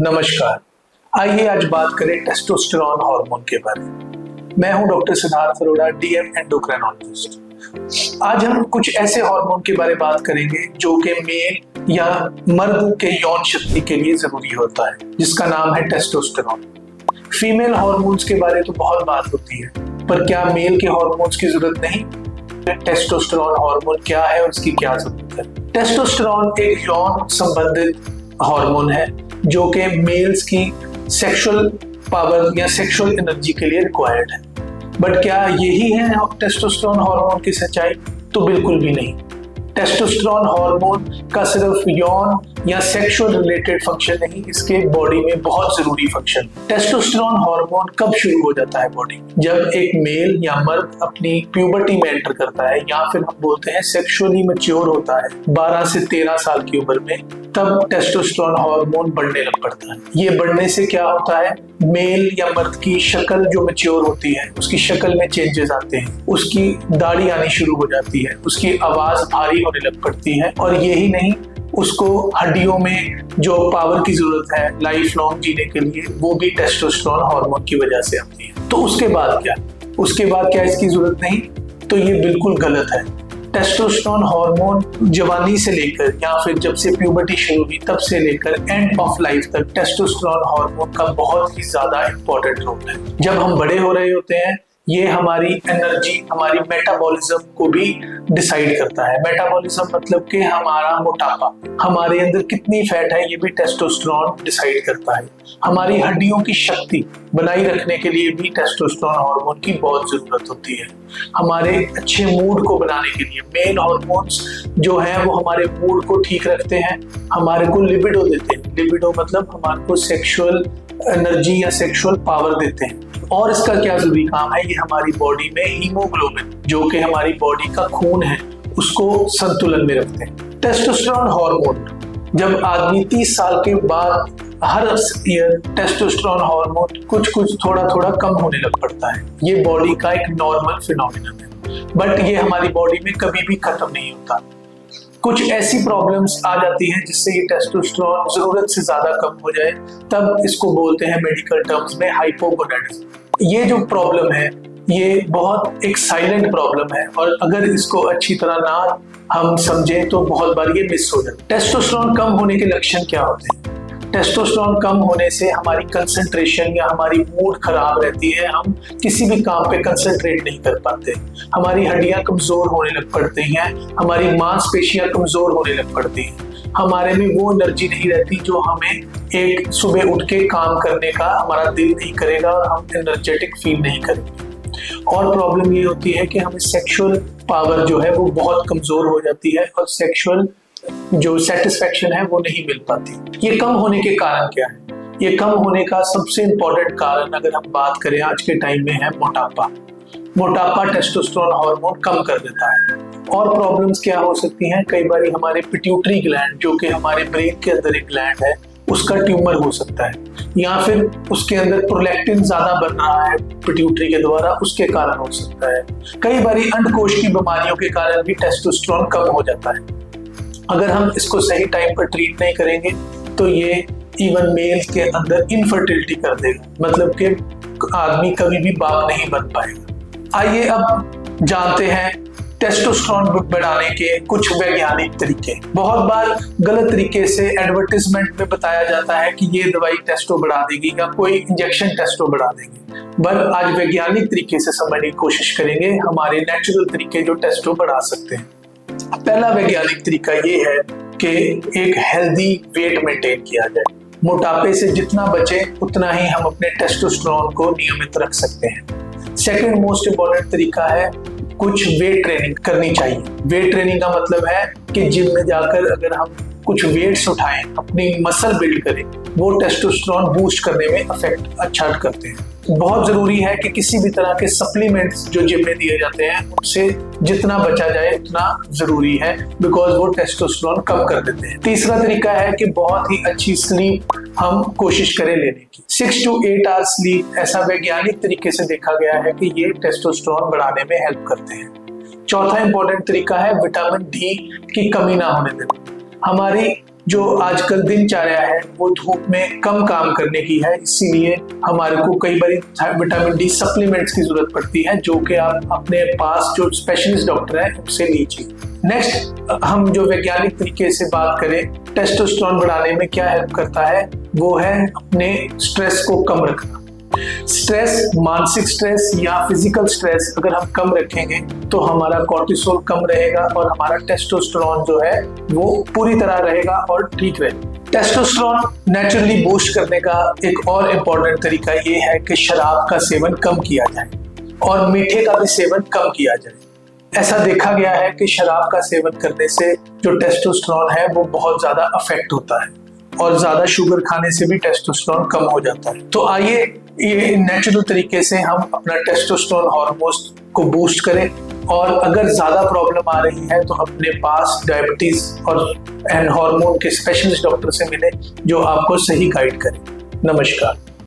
नमस्कार। आइए आज बात करें टेस्टोस्टेरॉन हार्मोन के बारे में। मैं हूं doctor Siddharth Arora, DM endocrinologist. आज हम कुछ ऐसे हार्मोन के बारे में बात करेंगे जो कि मेल या मर्द के यौन शक्ति के लिए जरूरी होता है, जिसका नाम है टेस्टोस्टेरॉन। फीमेल हार्मोन्स के बारे तो बहुत बात होती है, पर क्या मेल के हार्मोन्स की जरूरत नहीं? टेस्टोस्टेरॉन हार्मोन क्या है और इसकी क्या जरूरत है? टेस्टोस्टेरॉन एक यौन संबंधित हार्मोन है जो कि मेल्स की सेक्सुअल पावर या सेक्सुअल एनर्जी के लिए रिक्वायर्ड है। बट क्या यही है टेस्टोस्टेरॉन हार्मोन की सच्चाई? तो बिल्कुल भी नहीं। टेस्टोस्टेरॉन हार्मोन का सिर्फ यौन या सेक्सुअल रिलेटेड फंक्शन नहीं, इसके बॉडी में बहुत जरूरी फंक्शन। टेस्टोस्टेरॉन हार्मोन कब शुरू हो जाता है बॉडी? जब एक मेल या मर्द अपनी प्यूबर्टी में एंटर करता है, या फिर हम बोलते हैं सेक्सुअली मैच्योर होता है 12 से 13 साल की उम्र में, तब टेस्टोस्टेरॉन हार्मोन बढ़ने लग पड़ता है। ये बढ़ने से क्या होता है, मेल या मर्द की शक्ल जो मैच्योर होती है उसकी शक्ल में चेंजेस आते हैं, उसकी दाढ़ी आनी शुरू हो जाती है, उसकी आवाज भारी होने लग पड़ती है, और यही नहीं, उसको हड्डियों में जो पावर की जरूरत है लाइफ लॉन्ग जीने के लिए, वो भी टेस्टोस्टेरॉन हार्मोन की वजह से आती है। तो उसके बाद क्या इसकी जरूरत नहीं? तो ये बिल्कुल गलत है। टेस्टोस्टेरॉन हार्मोन जवानी से लेकर या फिर जब से प्यूबर्टी शुरू हुई तब से लेकर एंड ऑफ लाइफ तक टेस्टोस्टेरॉन हार्मोन का बहुत ही ज्यादा इंपॉर्टेंट रोल है। जब हम बड़े हो रहे होते हैं, ये हमारी एनर्जी, हमारी मेटाबॉलिज्म को भी डिसाइड करता है। मेटाबॉलिज्म मतलब कि हमारा मोटापा, हमारे अंदर कितनी फैट है, ये भी टेस्टोस्टेरॉन डिसाइड करता है। हमारी हड्डियों की शक्ति बनाए रखने के लिए भी टेस्टोस्टेरॉन हार्मोन की बहुत जरूरत होती है। हमारे अच्छे मूड को बनाने के लिए मेल हार्मोन्स जो है वो हमारे मूड को ठीक रखते हैं, हमारे को लिबिडो देते हैं। लिबिडो मतलब हमारे को सेक्सुअल एनर्जी या सेक्सुअल पावर देते हैं। और इसका क्या जरूरी काम है, ये हमारी बॉडी में हीमोग्लोबिन जो कि हमारी बॉडी का खून है उसको संतुलन में रखते हैं। टेस्टोस्टेरॉन हार्मोन जब आदमी 30 साल के बाद हर ईयर टेस्टोस्टेरॉन हार्मोन कुछ थोड़ा कम होने लग पड़ता है। ये बॉडी का एक नॉर्मल फिनोमिनन है, बट ये हमारी बॉडी में कभी भी खत्म नहीं होता। कुछ ऐसी प्रॉब्लम्स आ जाती हैं जिससे ये टेस्टोस्टेरॉन जरूरत से ज्यादा कम हो जाए, तब इसको बोलते हैं मेडिकल टर्म्स में हाइपोगोनाडिज्म। ये जो प्रॉब्लम है ये बहुत एक साइलेंट प्रॉब्लम है, और अगर इसको अच्छी तरह ना हम समझें तो बहुत बार ये मिस हो जाता है। टेस्टोस्टेरॉन कम होने के लक्षण क्या होते हैं? टेस्टोस्टेरॉन कम होने से हमारी कंसंट्रेशन या हमारी मूड खराब रहती है, हम किसी भी काम पे कंसंट्रेट नहीं कर पाते, हमारी हड्डियां कमजोर होने लग पड़ती हैं, हमारी मांसपेशियां कमजोर होने लग पड़ती हैं, हमारे में वो एनर्जी नहीं रहती जो हमें एक सुबह उठ के काम करने का हमारा दिल नहीं करेगा और हम एनर्जेटिक फील नहीं करेंगे। और प्रॉब्लम ये होती है कि हमें सेक्सुअल पावर जो है वो बहुत कमजोर हो जाती है और सेक्सुअल जो सेटिस्फेक्शन है वो नहीं मिल पाती। ये कम होने के कारण क्या है? ये कम होने का सबसे इंपॉर्टेंट कारण अगर हम बात करें आज के टाइम में है मोटापा। मोटापा टेस्टोस्टेरॉन हार्मोन कम कर देता है। और प्रॉब्लम्स क्या हो सकती हैं? कई बार हमारे पिट्यूटरी ग्लैंड जो कि हमारे ब्रेन के अंदर एक ग्लैंड है उसका ट्यूमर हो सकता है, या फिर उसके अंदर प्रोलैक्टिन ज्यादा बन रहा है पिट्यूटरी के द्वारा, उसके कारण हो सकता है। कई बार अंडकोश की बीमारियों के कारण भी टेस्टोस्टेरॉन कम हो जाता है। अगर हम इसको सही टाइम पर ट्रीट नहीं करेंगे तो ये इवन मेल के अंदर इनफर्टिलिटी कर देगा, मतलब कि आदमी कभी भी बाप नहीं बन पाएगा। आइए अब जानते हैं टेस्टोस्टेरॉन बढ़ाने के कुछ वैज्ञानिक तरीके। बहुत बार गलत तरीके से एडवर्टाइजमेंट में बताया जाता है कि ये दवाई टेस्टो बढ़ा देगी या कोई इंजेक्शन टेस्टो बढ़ा देगी, पर आज वैज्ञानिक तरीके से समझने की कोशिश करेंगे हमारे नेचुरल तरीके जो टेस्टो बढ़ा सकते हैं। पहला वैज्ञानिक तरीका ये है कि एक हेल्दी वेट मेंटेन किया जाए। मोटापे से जितना बचे उतना ही हम अपने टेस्टोस्टेरॉन को नियमित रख सकते हैं। सेकंड मोस्ट इंपॉर्टेंट तरीका है कुछ वेट ट्रेनिंग करनी चाहिए। वेट ट्रेनिंग का मतलब है कि जिम में जाकर अगर हम कुछ वेट्स उठाएं, अपनी मसल बिल्ड करें, वो टेस्टोस्टेरॉन बूस्ट करने में इफेक्ट अच्छा करते हैं। बहुत जरूरी है कि किसी भी तरह के सप्लीमेंट्स जो जिम में दिए जाते हैं उनसे जितना बचा जाए उतना जरूरी है, बिकॉज वो टेस्टोस्टेरॉन कम कर देते हैं। तीसरा तरीका है कि बहुत ही अच्छी स्लीप हम कोशिश करें लेने की। 6 to 8 आवर स्लीप ऐसा वैज्ञानिक तरीके से देखा गया है कि ये टेस्टोस्टेरॉन बढ़ाने में हेल्प करते हैं। चौथा इंपॉर्टेंट तरीका है विटामिन डी की कमी ना होने देना। हमारी जो आजकल दिनचर्या है वो धूप में कम काम करने की है, इसीलिए हमारे को कई बार विटामिन डी सप्लीमेंट्स की जरूरत पड़ती है, जो कि आप अपने पास जो स्पेशलिस्ट डॉक्टर है उससे लीजिए। नेक्स्ट, हम जो वैज्ञानिक तरीके से बात करें टेस्टोस्टेरोन बढ़ाने में क्या हेल्प करता है, वो है अपने स्ट्रेस को कम रखना। स्ट्रेस, मानसिक स्ट्रेस या फिजिकल स्ट्रेस अगर हम कम रखेंगे तो हमारा कॉर्टिसोल कम रहेगा और हमारा टेस्टोस्टेरोन जो है वो पूरी तरह रहेगा और ठीक रहेगा। टेस्टोस्टेरोन नेचुरली बूस्ट करने का एक और इम्पोर्टेंट तरीका ये है कि शराब का सेवन कम किया जाए और मीठे का भी सेवन कम किया जाए। ऐसा देखा गया है कि शराब का सेवन करने से जो टेस्टोस्टेरोन है वो बहुत ज्यादा अफेक्ट होता है और ज्यादा शुगर खाने से भी टेस्टोस्टेरोन कम हो जाता है। तो आइए ये नेचुरल तरीके से हम अपना टेस्टोस्टेरोन हार्मोन को बूस्ट करें, और अगर ज्यादा प्रॉब्लम आ रही है तो अपने पास डायबिटीज और हार्मोन के स्पेशलिस्ट डॉक्टर से मिले जो आपको सही गाइड करें। नमस्कार।